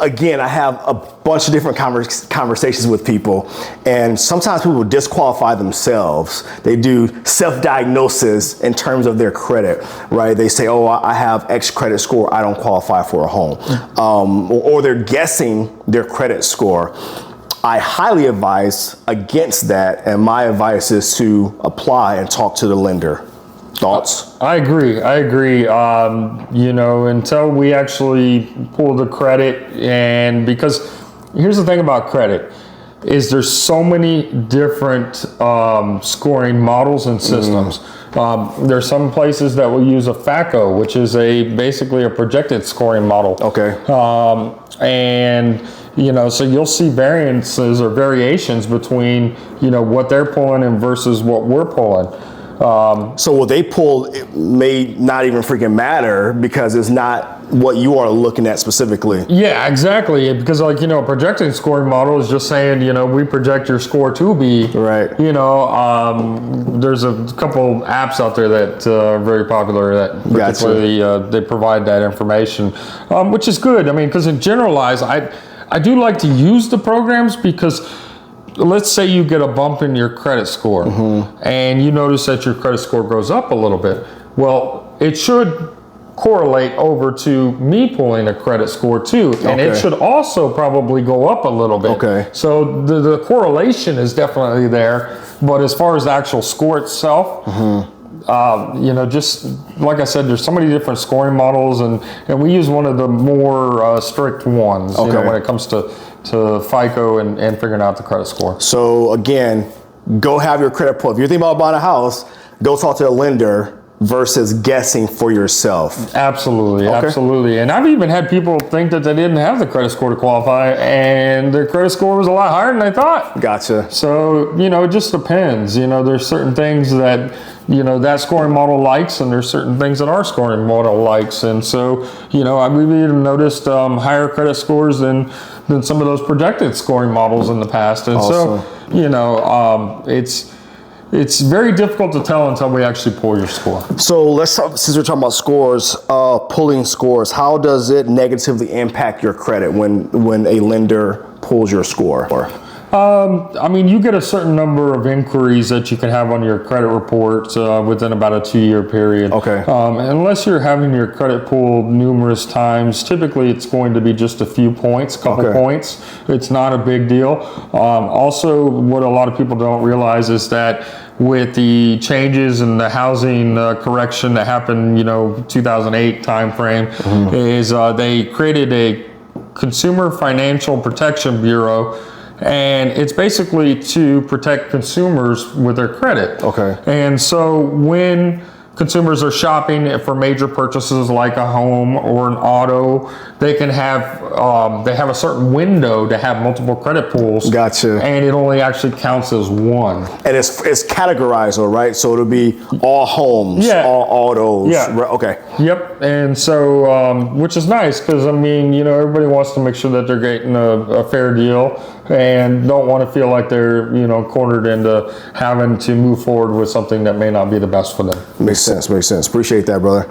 Again, I have a bunch of different conversations with people, and sometimes people disqualify themselves. They do self-diagnosis in terms of their credit, right? They say, oh, I have X credit score, I don't qualify for a home. Or they're guessing their credit score. I highly advise against that, and my advice is to apply and talk to the lender. Thoughts? I agree. You know, until we actually pull the credit, and because here's the thing about credit is there's so many different scoring models and systems. There's some places that will use a FACO, which is basically a projected scoring model. Okay. And you know, so you'll see variances or variations between, you know, what they're pulling and versus what we're pulling. So what they pull, it may not even freaking matter because it's not what you are looking at specifically. Yeah, exactly. Because like, you know, a projected scoring model is just saying, you know, we project your score to be, right. You know, there's a couple apps out there that are very popular that particularly they provide that information, which is good. I mean, because in generalize, I do like to use the programs because let's say you get a bump in your credit score and you notice that your credit score goes up a little bit. Well, it should correlate over to me pulling a credit score too. And it should also probably go up a little bit. Okay. So the correlation is definitely there. But as far as the actual score itself, you know, just like I said, there's so many different scoring models, and we use one of the more strict ones, you know, when it comes to FICO and figuring out the credit score. So again, go have your credit pulled. If you're thinking about buying a house, go talk to a lender versus guessing for yourself. Absolutely, absolutely. And I've even had people think that they didn't have the credit score to qualify, and their credit score was a lot higher than they thought. Gotcha. So, you know, it just depends. You know, there's certain things that, you know, that scoring model likes, and there's certain things that our scoring model likes. And so, you know, we've even noticed higher credit scores than some of those projected scoring models in the past. And so, you know, it's very difficult to tell until we actually pull your score. So let's talk, since we're talking about scores, pulling scores, how does it negatively impact your credit when a lender pulls your score? I mean, you get a certain number of inquiries that you can have on your credit report within about a 2-year period. Okay. Unless you're having your credit pulled numerous times, typically it's going to be just a few points, couple points. It's not a big deal. Also, what a lot of people don't realize is that with the changes in the housing correction that happened, you know, 2008 timeframe, is they created a Consumer Financial Protection Bureau. And it's basically to protect consumers with their credit. Okay. And so when consumers are shopping for major purchases like a home or an auto, they can have they have a certain window to have multiple credit pools. Gotcha. And it only actually counts as one. And it's categorized, all right? So it'll be all homes, all autos. Yeah. Okay. Yep. And so, which is nice because, I mean, you know, everybody wants to make sure that they're getting a fair deal and don't want to feel like they're, you know, cornered into having to move forward with something that may not be the best for them. Makes sense. Appreciate that, brother.